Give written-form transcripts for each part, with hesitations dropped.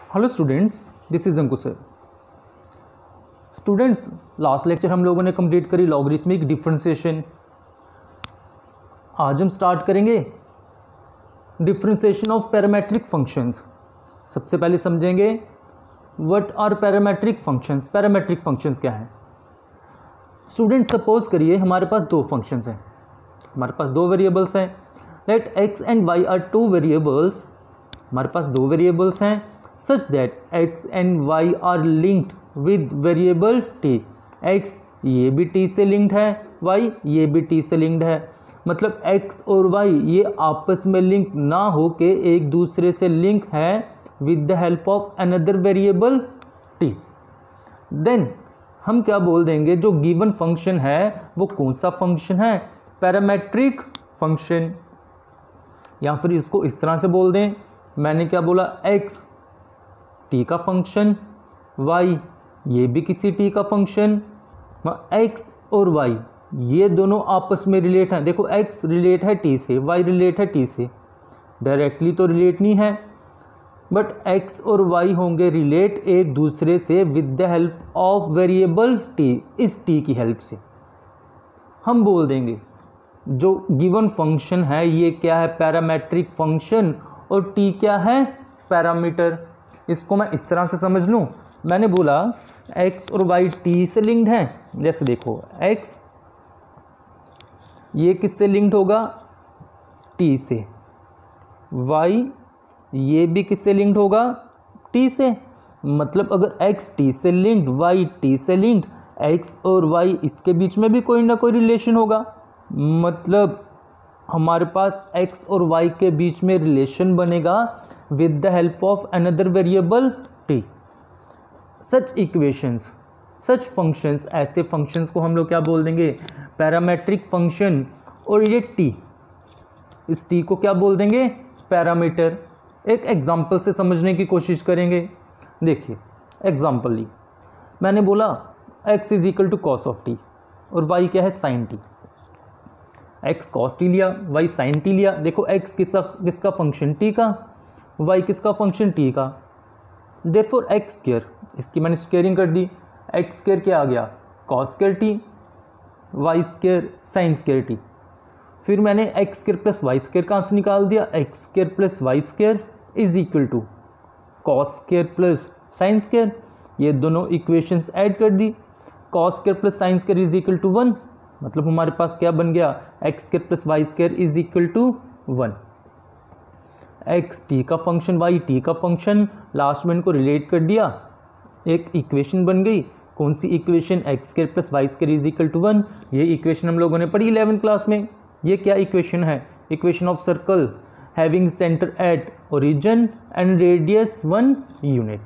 Hello students, this is Ankush sir. Students, last lecture हम लोगों ने कंप्लीट करी लॉगरिथमिक डिफरेंशिएशन। आज हम स्टार्ट करेंगे डिफरेंशिएशन ऑफ पैरामेट्रिक फंक्शंस। सबसे पहले समझेंगे what are parametric functions. Parametric functions क्या हैं? स्टूडेंट, सपोज करिए हमारे पास दो फंक्शंस हैं, हमारे पास दो वेरिएबल्स हैं। Let x and y are two variables. हमारे पास दो वेरिएबल्स हैं such that x and y are linked with variable t। x ये भी t से लिंक्ड है, y ये भी t से लिंक्ड है। मतलब x और y ये आपस में लिंक ना हो के एक दूसरे से लिंक है with the help of another variable t। Then हम क्या बोल देंगे, जो गिवन फंक्शन है वो कौन सा फंक्शन है? Parametric function. या फिर इसको इस तरह से बोल दें, मैंने क्या बोला, x t का फंक्शन, y ये भी किसी t का फंक्शन। x और y ये दोनों आपस में रिलेट हैं। देखो x रिलेट है t से, y रिलेट है t से। डायरेक्टली तो रिलेट नहीं है, बट x और y होंगे रिलेट एक दूसरे से with the help of variable t। इस t की हेल्प से हम बोल देंगे जो गिवन फंक्शन है ये क्या है? Parametric function. और t क्या है? पैरामीटर। इसको मैं इस तरह से समझ लूँ, मैंने बोला x और y t से लिंक्ड हैं। जैसे देखो x ये किससे लिंक्ड होगा? t से। y ये भी किससे लिंक्ड होगा? t से। मतलब अगर x t से लिंक्ड, y t से लिंक्ड, x और y इसके बीच में भी कोई ना कोई रिलेशन होगा। मतलब हमारे पास x और y के बीच में रिलेशन बनेगा with the help of another variable t। such equations, such functions, ऐसे functions को हम लोग क्या बोल देंगे? Parametric function. और ये t, इस t को क्या बोल देंगे? पैरामीटर। एक एग्जाम्पल से समझने की कोशिश करेंगे। देखिए एग्जाम्पल ली, मैंने बोला x is equal to cos of t और y क्या है? Sine t। x cos t लिया, y साइन t लिया। देखो x किसका फंक्शन? t का, y किसका फंक्शन? t का। देयरफॉर x स्क्वायर, इसकी मैंने स्क्वायरिंग कर दी, x स्क्वायर क्या आ गया? Cos square t, y square sine square t। फिर मैंने x square plus y square कहाँ से निकाल दिया? x square plus y square is equal to cos square plus sine square. ये दोनों इक्वेशंस ऐड कर दी, cos square plus sine square is equal to 1। मतलब हमारे पास क्या बन गया? x square plus y square is equal to 1। x t का फंक्शन, y t का फंक्शन, लास्ट में इनको रिलेट कर दिया, एक इक्वेशन बन गई। कौन सी equation? x square plus y square is equal to 1। ये इक्वेशन हम लोगों ने पढ़ी 11th क्लास में। ये क्या इक्वेशन है? Equation of circle having centre at origin and radius 1 unit.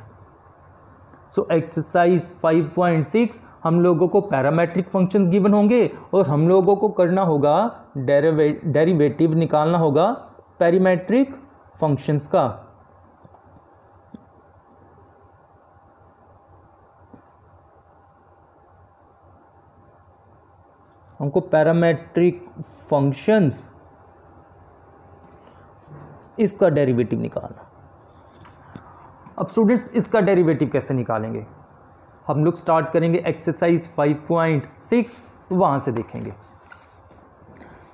So exercise 5.6 हम लोगों को पैरामेट्रिक फंक्शंस गिवन होंगे और हम लोगों को करना होगा डेरिवेटिव निकालना होगा पैरामेट्रिक फंक्शंस का। हमको पैरामेट्रिक फंक्शंस इसका डेरिवेटिव निकालना। अब स्टूडेंट्स इसका डेरिवेटिव कैसे निकालेंगे? हम लोग स्टार्ट करेंगे एक्सरसाइज 5.6, वहाँ से देखेंगे।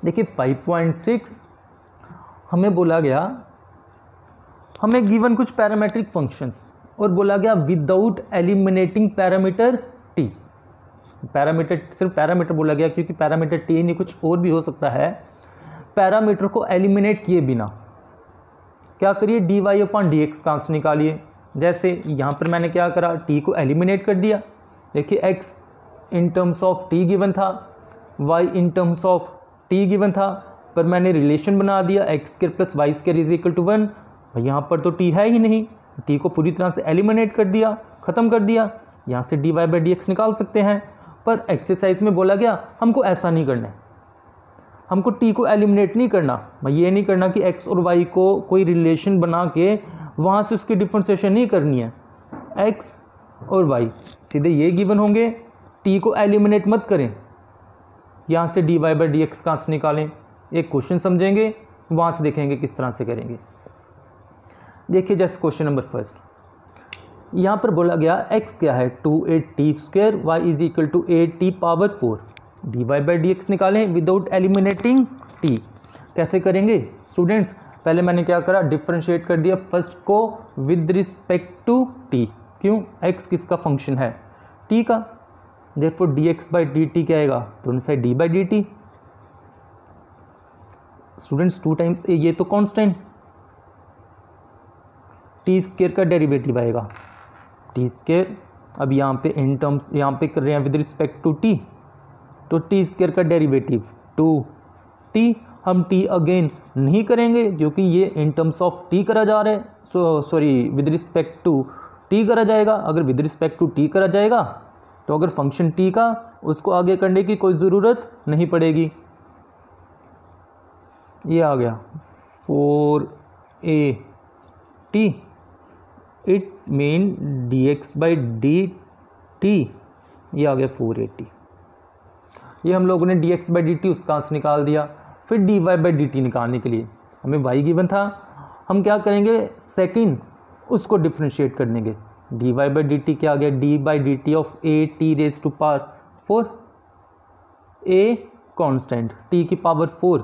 देखिए 5.6 हमें बोला गया, हमें गिवन कुछ पैरामेट्रिक फंक्शंस और बोला गया without eliminating parameter t। Parameter, सिर्फ पैरामीटर बोला गया क्योंकि पैरामीटर t नहीं कुछ और भी हो सकता है। पैरामीटर को एलिमिनेट किए बिना क्या करिए? dy/dx कहाँ से निकालिए। जैसे यहाँ पर मैंने क्या करा, t को एलिमिनेट कर दिया। देखिए x in terms of t given था, y in terms of t given था, पर मैंने रिलेशन बना दिया x square plus y square is equal to 1। यहाँ पर तो t है ही नहीं, t को पूरी तरह से एलिमिनेट कर दिया, ख़त्म कर दिया। यहाँ से dy/dx निकाल सकते हैं, पर एक्सरसाइज में बोला गया हमको ऐसा नहीं करना है। हमको t को एलिमिनेट नहीं करना, ये नहीं करना कि x और y को कोई रिलेशन बना के वहाँ से उसकी डिफरेंशिएशन नहीं करनी है। x और y सीधे ये गिवन होंगे, t को एलिमिनेट मत करें। यहाँ से dy/dx कहाँ से निकालें? एक क्वेश्चन समझेंगे, वहाँ से देखेंगे किस तरह से करेंगे। देखिए जैसे क्वेश्चन नंबर फर्स्ट, यहाँ पर बोला गया x क्या है 2a² y is equal to a⁴। dy by d x निकालें विदाउट एलिमिनेटिंग t। कैसे करेंगे स्टूडेंट्स, पहले मैंने क्या करा, डिफ्रेंशिएट कर दिया फर्स्ट को विद रिस्पेक्ट टू t। क्यों, x किसका फंक्शन है, t का, देयरफॉर dx बाई dt क्या आएगा, दोनों side d by dt। Students 2 times a, ये तो कांस्टेंट, t² का डेरिवेटिव आएगा t²। अब यहाँ पे इन टर्म्स, यहाँ पे कर रहे हैं विद रिस्पेक्ट टू t, तो t² का डेरिवेटिव 2t। हम t अगेन नहीं करेंगे क्योंकि ये इन टर्म्स ऑफ t करा जा रहा है, sorry with respect to t करा जाएगा। अगर विद रिस्पेक्ट टू t करा जाएगा तो अगर फंक्शन t का, उसको आगे करने की कोई ज़रूरत नहीं पड़ेगी। ये आ गया 4at, it mean dx by dt, ये आ गया 4at। ये हम लोगों ने dx बाई dt उसका आंसर निकाल दिया। फिर dy बाई dt निकालने के लिए हमें y गिवन था, हम क्या करेंगे, सेकंड उसको डिफ्रेंशिएट कर देंगे। dy बाई dt क्या आ गया, d by dt of a⁴, a constant, t की power 4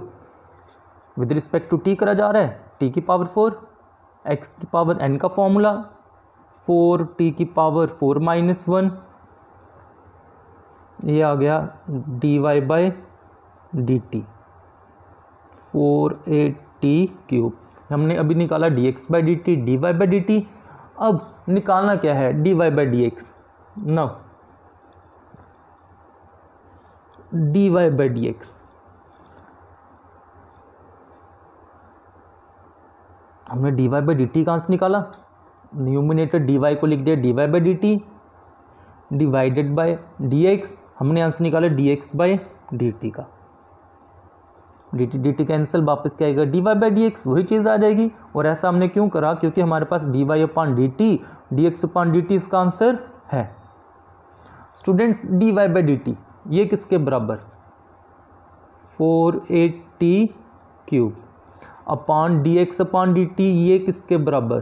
with respect to t करा जा रहा है, t की पावर 4, x की पावर n का फॉर्मूला 4t की पावर 4 माइनस 1, ये आ गया dy बाई dt 4at³। हमने अभी निकाला dx by dt, dy by dt। अब निकालना क्या है, dy by dx। Now dy by dx, हमने dy बाई dt का आंसर निकाला, न्यूमिनेटर dy को लिख दिया dy by dt divided by dx, हमने आंसर निकाला dx बाई dt का। dt कैंसिल, वापस क्या आएगा, dy बाई dx, वही चीज़ आ जाएगी। और ऐसा हमने क्यों करा, क्योंकि हमारे पास dy upon dt, dx upon dt इसका आंसर है। स्टूडेंट्स dy बाई dt ये किसके बराबर, 4at³ upon dx upon dt ये किसके बराबर,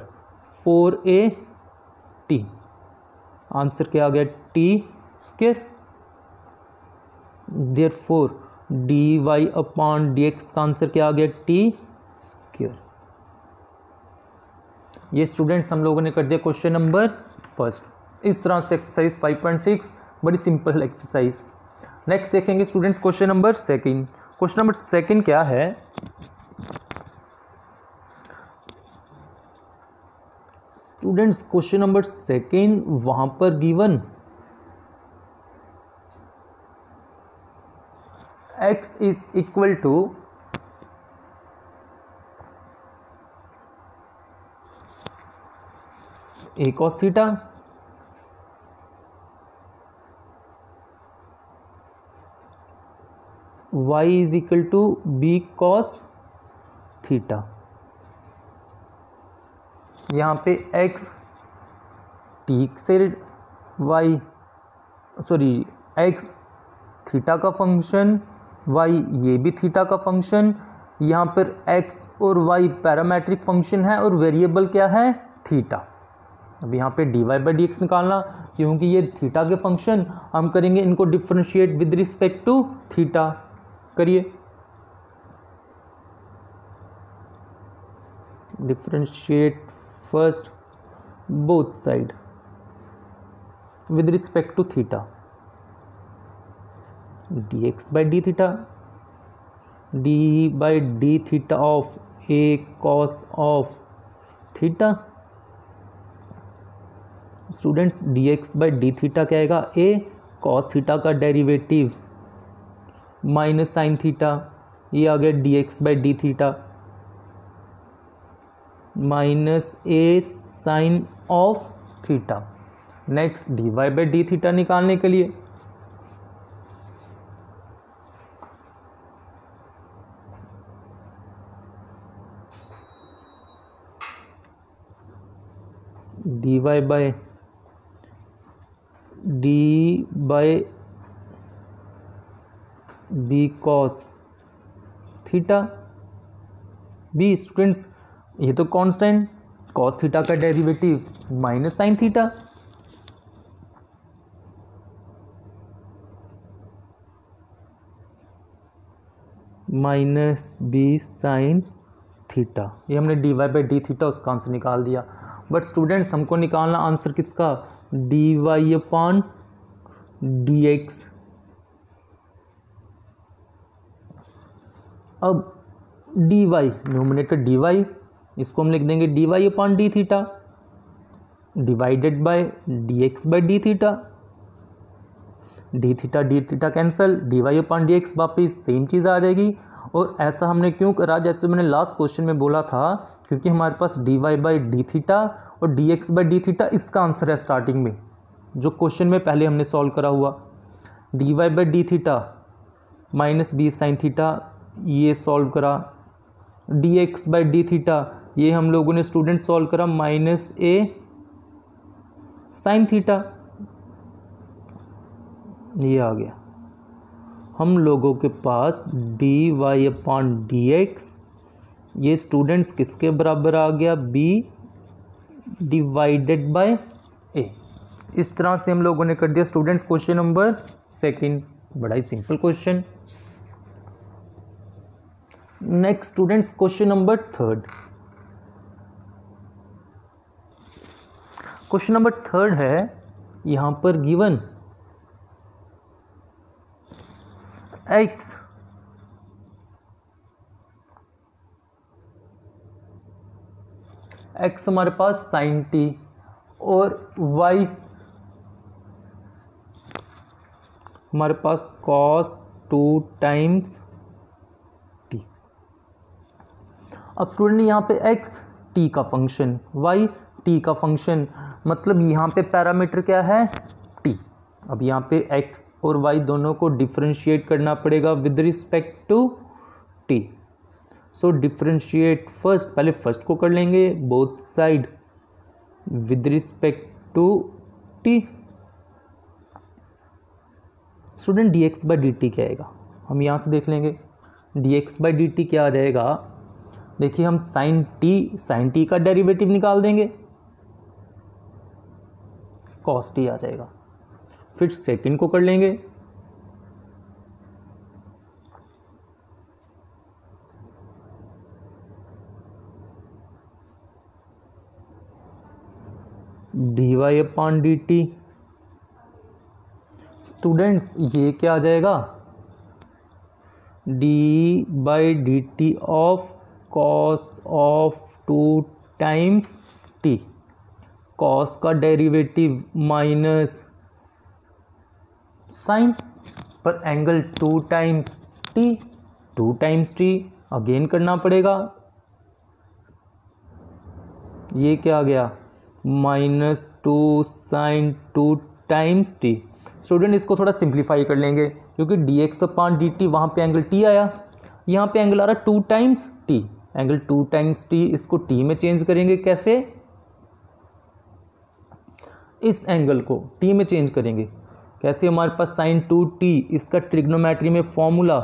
4at। आंसर क्या आ गया, t²। Therefore dy upon dx का आंसर क्या आ गया, t²। ये स्टूडेंट्स हम लोगों ने कर दिया क्वेश्चन नंबर फर्स्ट। इस तरह से एक्सरसाइज 5.6 बड़ी सिंपल एक्सरसाइज। नेक्स्ट देखेंगे students question number second. Question number second क्या है, स्टूडेंट्स क्वेश्चन नंबर सेकंड वहां पर given x is equal to a cos theta, y is equal to b cos theta. यहाँ पे x t से y, sorry x theta का function, y ये भी थीटा का फंक्शन, यहाँ पर x और y पैरामेट्रिक फंक्शन है और वेरिएबल क्या है, थीटा। अब यहाँ पे dy बाई dx निकालना, क्योंकि ये थीटा के फंक्शन, हम करेंगे इनको differentiate with respect to theta. करिए, differentiate first both side with respect to theta, dx by d theta, d by d theta of a cos of theta. Students dx by d theta क्या आएगा, a cos थीटा का derivative minus sine theta, ये आ गया dx by d theta minus a sine of theta. Next dy by d theta निकालने के लिए dy by d by B cos theta. B students ये तो कांस्टेंट, कॉस थीटा का derivative minus sine theta, minus b sine theta. ये हमने d y by d theta उसका answer निकाल दिया। बट स्टूडेंट्स हमको निकालना आंसर किसका, d y upon d x. अब d y numerator d y, इसको हम लिख देंगे d y upon d theta divided by d x by d theta. D theta cancel, d y upon d x वापिस same चीज़ आ जाएगी। और ऐसा हमने क्यों करा, जैसे मैंने लास्ट क्वेश्चन में बोला था, क्योंकि हमारे पास d y by d theta और d x by d theta इसका आंसर है स्टार्टिंग में, जो क्वेश्चन में पहले हमने सॉल्व करा हुआ। D y by d theta minus b sine theta ये सॉल्व करा। D x by d theta ये हम लोगों ने स्टूडेंट सॉल्व करा माइनस ए साइन थीटा, ये आ गया। हम लोगों के पास d y upon d x ये स्टूडेंट्स किसके बराबर आ गया, बी डिवाइडेड बाय ए। इस तरह से हम लोगों ने कर दिया स्टूडेंट्स क्वेश्चन नंबर सेकंड। बड़ा ही simple question. Next students question number third. Question number third है, यहां पर गिवन एक्स हमारे पास साइन टी और वाई हमारे पास कॉस 2 टाइम्स टी। अब स्टूडेंट यहाँ पे x t का फंक्शन, y t का फंक्शन, मतलब यहाँ पे पैरामीटर क्या है, t। अब यहाँ पे x और y दोनों को डिफरेंशिएट करना पड़ेगा with respect to t। So differentiate first, पहले फर्स्ट को कर लेंगे both side with respect to t। Student dx by dt क्या आएगा, हम यहाँ से देख लेंगे। dx बाई dt क्या आ जाएगा, देखिए हम साइन t का डेरिवेटिव निकाल देंगे, कॉस t आ जाएगा। फिर सेकंड को कर लेंगे, d y upon d t. Students ये क्या आ जाएगा, d by d t of cos of 2 times t. Cos का डेरिवेटिव माइनस साइन पर angle 2 times t, 2 times t again करना पड़ेगा। ये क्या आ गया, -2 साइन 2 टाइम्स टी। स्टूडेंट इसको थोड़ा सिंप्लीफाई कर लेंगे, क्योंकि dx अपॉन dt वहाँ पे एंगल t आया, यहाँ पे एंगल आ रहा 2 times t। Angle 2 times t, इसको t में चेंज करेंगे कैसे, इस एंगल को t में चेंज करेंगे कैसे, हमारे पास साइन 2t, इसका ट्रिग्नोमेट्री में formula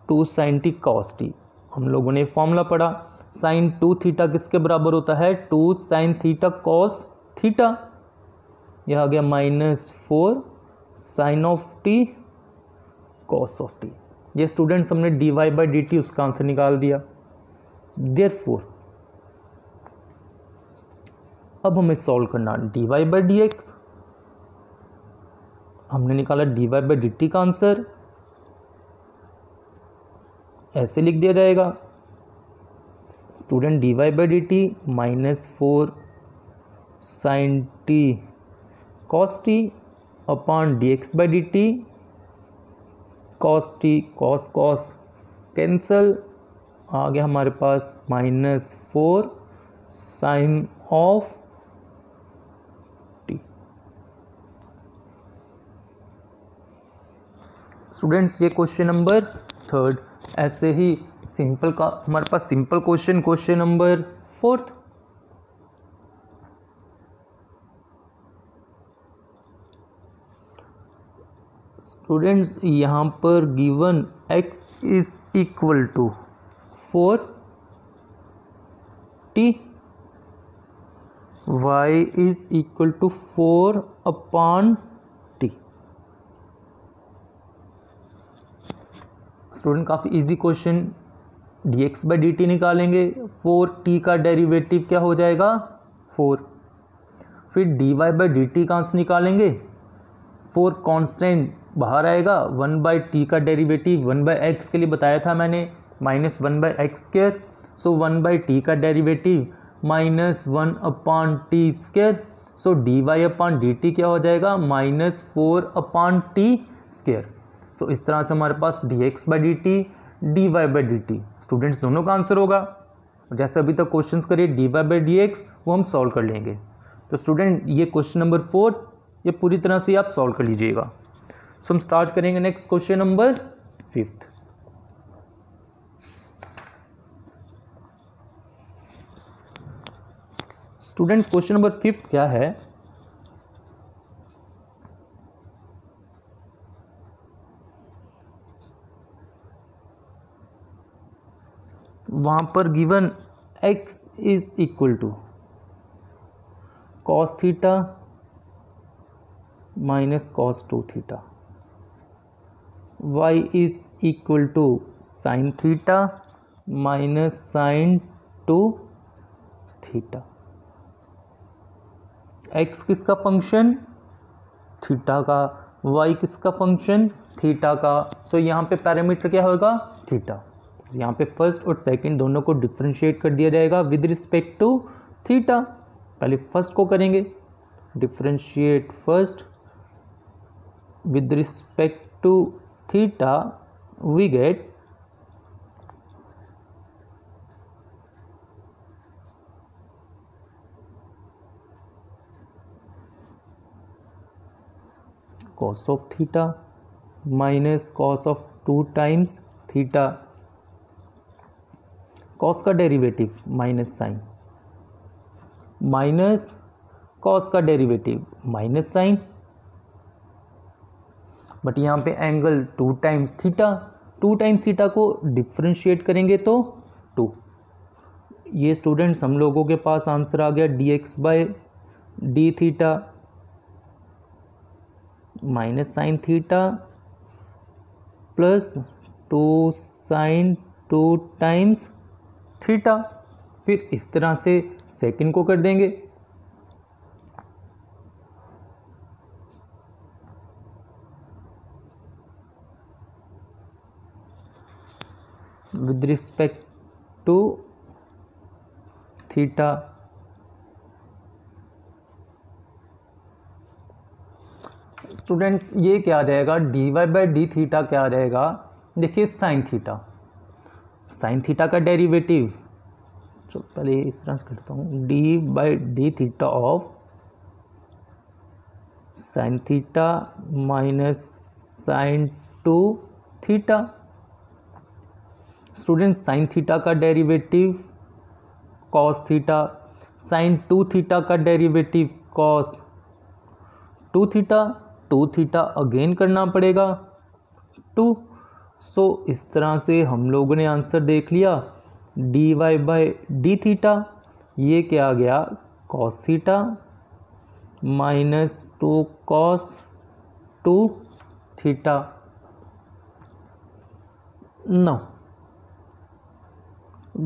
2 sine t cos t, हम लोगों ने फॉर्मूला पढ़ा। साइन 2 थीटा किसके बराबर होता है, 2 साइन थीटा कॉस थीटा। यह आ गया -4 sine of t cos of t. ये स्टूडेंट्स हमने d y by d t उसका आंसर निकाल दिया। देयरफॉर अब हमें सॉल्व करना d y by d x. हमने निकाला d y by d t का आंसर, ऐसे लिख दिया जाएगा student d y by d t -4 sine t cos t upon d x by d t cos t, cos cos cancel, आ गया हमारे पास -4 साइन ऑफ टी। स्टूडेंट्स ये question number third. ऐसे ही सिंपल का हमारे पास simple question number fourth. Students यहाँ पर given x is equal to 4 t, y is equal to 4/t। Student काफ़ी easy question, dx by dt निकालेंगे, 4t का डेरिवेटिव क्या हो जाएगा 4, फिर dy बाई dt कहाँ से निकालेंगे, 4 कांस्टेंट बाहर आएगा, 1/t का डेरिवेटिव 1/x के लिए बताया था मैंने -1/x², सो 1/t का डेरिवेटिव -1/t², सो dy/dt क्या हो जाएगा -4/t²। सो इस तरह से हमारे पास dx by dt, dy by dt students दोनों का आंसर होगा। जैसे अभी तक क्वेश्चंस करिए dy बाई dx वो हम सॉल्व कर लेंगे। तो स्टूडेंट ये क्वेश्चन नंबर 4 ये पूरी तरह से आप सॉल्व कर लीजिएगा। सो हम स्टार्ट करेंगे next question number 5। Students question number 5 क्या है, वहां पर given x is equal to cos theta minus cos 2 theta, y is equal to sin theta minus sin 2 theta. x किसका फंक्शन थीटा का, y किसका फंक्शन थीटा का। So यहाँ पे पैरामीटर क्या होगा थीटा। यहाँ पे फर्स्ट और सेकंड दोनों को डिफरेंशिएट कर दिया जाएगा विद रिस्पेक्ट टू थीटा। पहले फर्स्ट को करेंगे, differentiate first with respect to theta, we get cos of theta minus cos of 2 times theta, cos का derivative minus sine, minus cos का डेरिवेटिव माइनस साइन, बट यहाँ पे angle 2 times theta, 2 times theta को differentiate करेंगे तो 2। ये students हम लोगों के पास आंसर आ गया dx by d theta minus sine theta plus 2 sine 2 times theta. फिर इस तरह से सेकंड को कर देंगे, with respect to theta. Students ये क्या आ जाएगा dy बाई डी थीटा क्या आ जाएगा, देखिए साइन थीटा, साइन थीटा का डेरिवेटिव, तो पहले इस तरह से करता हूँ, d by d theta of sine theta minus sine 2 theta. Students sine theta का derivative cos theta, sine 2 theta का derivative cos 2 theta, 2 theta again करना पड़ेगा 2। सो इस तरह से हम लोगों ने आंसर देख लिया dy बाई डी थीटा, ये क्या आ गया cos theta minus 2 cos 2 theta. Now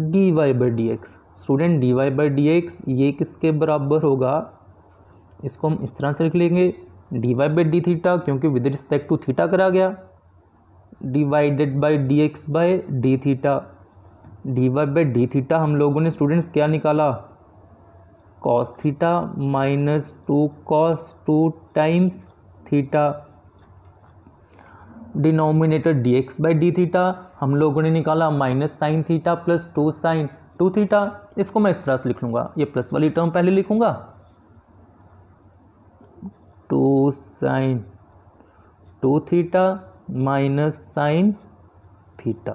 dy by d x, student dy by d x ये किसके बराबर होगा, इसको हम इस तरह से लिख लेंगे dy बाई डी थीटा, क्योंकि विद रिस्पेक्ट टू थीटा करा गया, divided by dx by d theta. dy by d theta हम लोगों ने स्टूडेंट्स क्या निकाला cos theta minus 2 cos 2 times theta. Denominator dx by d theta हम लोगों ने निकाला minus sine theta plus 2 sine 2 theta. इसको मैं इस तरह से लिख लूँगा, ये प्लस वाली टर्म पहले लिखूँगा 2 sine 2 theta minus sine theta.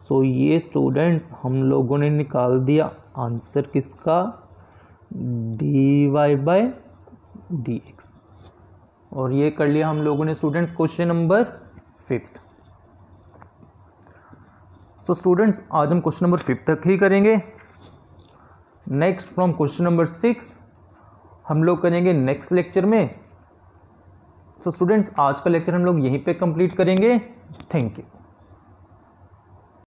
So ये स्टूडेंट्स हम लोगों ने निकाल दिया आंसर किसका dy बाई डी एक्स, और ये कर लिया हम लोगों ने students question number 5। So students आज हम क्वेश्चन नंबर 5 तक ही करेंगे। नेक्स्ट फ्रॉम क्वेश्चन नंबर 6 हम लोग करेंगे नेक्स्ट लेक्चर में। सो स्टूडेंट्स, आज का लेक्चर हम लोग यहीं पे कंप्लीट करेंगे। Thank you.